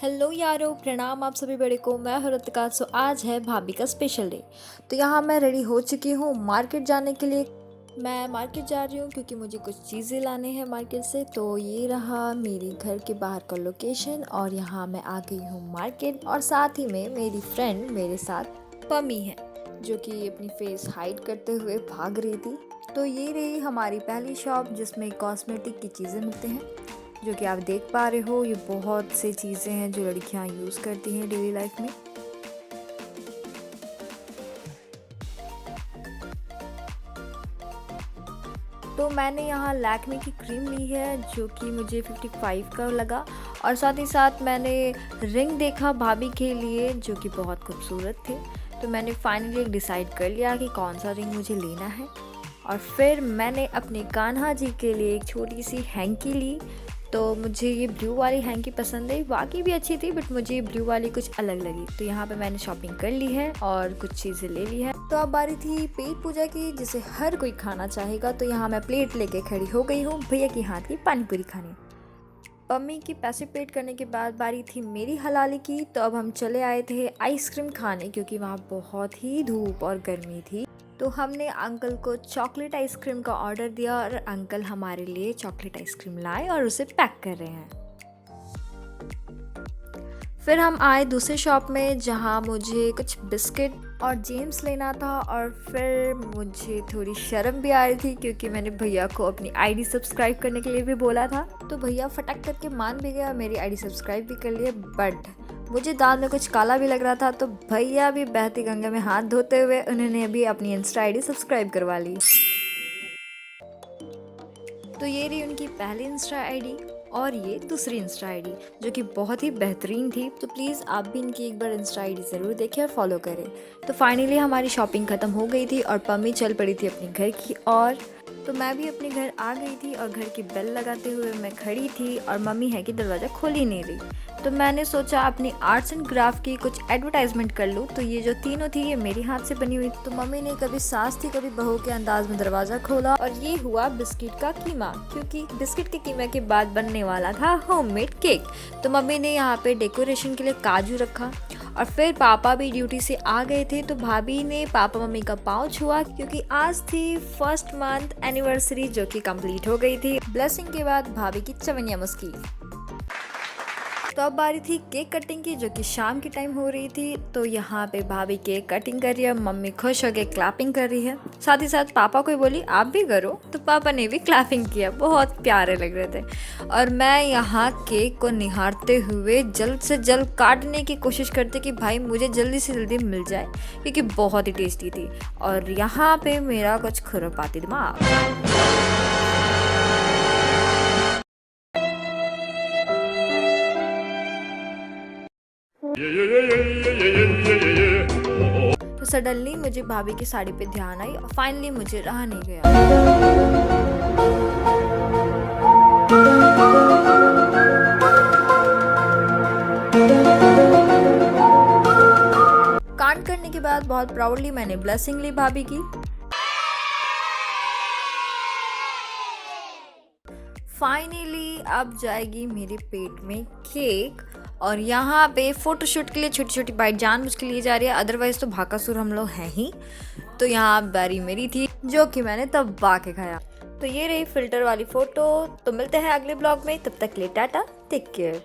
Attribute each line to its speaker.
Speaker 1: Hello यारो, प्रणाम आप सभी बड़े को। मैं हूं रतिका। सो आज है भाभी का स्पेशल डे। तो यहाँ मैं रेडी हो चुकी हूँ मार्केट जाने के लिए। मैं मार्केट जा रही हूँ क्योंकि मुझे कुछ चीज़ें लाने हैं मार्केट से। तो ये रहा मेरे घर के बाहर का लोकेशन और यहाँ मैं आ गई हूँ मार्केट। और साथ ही में मेरी फ्रेंड मेरे साथ पमी है जो कि अपनी फेस हाइड करते हुए भाग रही थी। तो ये रही हमारी पहली शॉप जिसमें कॉस्मेटिक की चीज़ें मिलते हैं। जो कि आप देख पा रहे हो, ये बहुत से चीज़ें हैं जो लड़कियां यूज़ करती हैं डेली लाइफ में। तो मैंने यहाँ लैक्मे की क्रीम ली है जो कि मुझे 55 का लगा। और साथ ही साथ मैंने रिंग देखा भाभी के लिए जो कि बहुत खूबसूरत थे। तो मैंने फाइनली डिसाइड कर लिया कि कौन सा रिंग मुझे लेना है। और फिर मैंने अपने कान्हा जी के लिए एक छोटी सी हैंकी ली। तो मुझे ये ब्लू वाली हैंकी पसंद है, बाकी भी अच्छी थी बट मुझे ये ब्लू वाली कुछ अलग लगी। तो यहाँ पे मैंने शॉपिंग कर ली है और कुछ चीज़ें ले ली है। तो अब बारी थी पेट पूजा की जिसे हर कोई खाना चाहेगा। तो यहाँ मैं प्लेट लेके खड़ी हो गई हूँ भैया की हाथ की पानी पूरी खाने। पम्मी की पैसे पेड करने के बाद बारी थी मेरी हलाली की। तो अब हम चले आए थे आइसक्रीम खाने क्योंकि वहाँ बहुत ही धूप और गर्मी थी। तो हमने अंकल को चॉकलेट आइसक्रीम का ऑर्डर दिया और अंकल हमारे लिए चॉकलेट आइसक्रीम लाए और उसे पैक कर रहे हैं। फिर हम आए दूसरे शॉप में जहाँ मुझे कुछ बिस्किट और जेम्स लेना था। और फिर मुझे थोड़ी शर्म भी आ रही थी क्योंकि मैंने भैया को अपनी आईडी सब्सक्राइब करने के लिए भी बोला था। तो भैया फटक करके मान भी गया, मेरी आईडी सब्सक्राइब भी कर लिया। बट मुझे दाल में कुछ काला भी लग रहा था। तो भैया भी बहती गंगा में हाथ धोते हुए उन्होंने अभी अपनी इंस्टा आईडी सब्सक्राइब करवा ली। तो ये रही उनकी पहली इंस्टा आईडी और ये दूसरी इंस्टा आईडी जो कि बहुत ही बेहतरीन थी। तो प्लीज़ आप भी इनकी एक बार इंस्टा आईडी ज़रूर देखें और फॉलो करें। तो फाइनली हमारी शॉपिंग ख़त्म हो गई थी और पम्मी चल पड़ी थी अपने घर की। और तो मैं भी अपने घर आ गई थी और घर की बेल लगाते हुए मैं खड़ी थी और मम्मी है कि दरवाज़ा खोल ही नहीं रही। तो मैंने सोचा अपनी आर्ट्स एंड क्राफ्ट की कुछ एडवर्टाइजमेंट कर लूँ। तो ये जो तीनों थी ये मेरी हाथ से बनी हुई। तो मम्मी ने कभी सास थी कभी बहू के अंदाज में दरवाज़ा खोला और ये हुआ बिस्किट का कीमा, क्योंकि बिस्किट के कीमा के बाद बनने वाला था होममेड केक। तो मम्मी ने यहाँ पे डेकोरेशन के लिए काजू रखा। और फिर पापा भी ड्यूटी से आ गए थे तो भाभी ने पापा मम्मी का पाँव छुआ क्योंकि आज थी फर्स्ट मंथ एनिवर्सरी जो कि कंप्लीट हो गई थी। ब्लेसिंग के बाद भाभी की चवनिया मुस्की। तो अब बारी थी केक कटिंग की जो कि शाम की टाइम हो रही थी। तो यहाँ पे भाभी केक कटिंग कर रही है, मम्मी खुश होकर क्लैपिंग कर रही है। साथ ही साथ पापा को बोली आप भी करो, तो पापा ने भी क्लैपिंग किया, बहुत प्यारे लग रहे थे। और मैं यहाँ केक को निहारते हुए जल्द से जल्द काटने की कोशिश करते कि भाई मुझे जल्दी से जल्दी मिल जाए क्योंकि बहुत ही टेस्टी थी। और यहाँ पे मेरा कुछ खुरापाती दिमाग। तो सडनली मुझे भाभी की साड़ी पे ध्यान आई और फाइनली मुझे रहा नहीं गया। कांड करने के बाद बहुत प्राउडली मैंने ब्लेसिंग ली भाभी की। फाइनली अब जाएगी मेरे पेट में केक। और यहाँ पे फ़ोटोशूट के लिए छोटी छोटी बाइट जानबूझ के लिए जा रही है, अदरवाइज़ तो भाकासुर हम लोग हैं ही। तो यहाँ बारी मेरी थी जो कि मैंने दबा के खाया। तो ये रही फ़िल्टर वाली फ़ोटो। तो मिलते हैं अगले ब्लॉग में, तब तक के लिए टाटा, टेक केयर।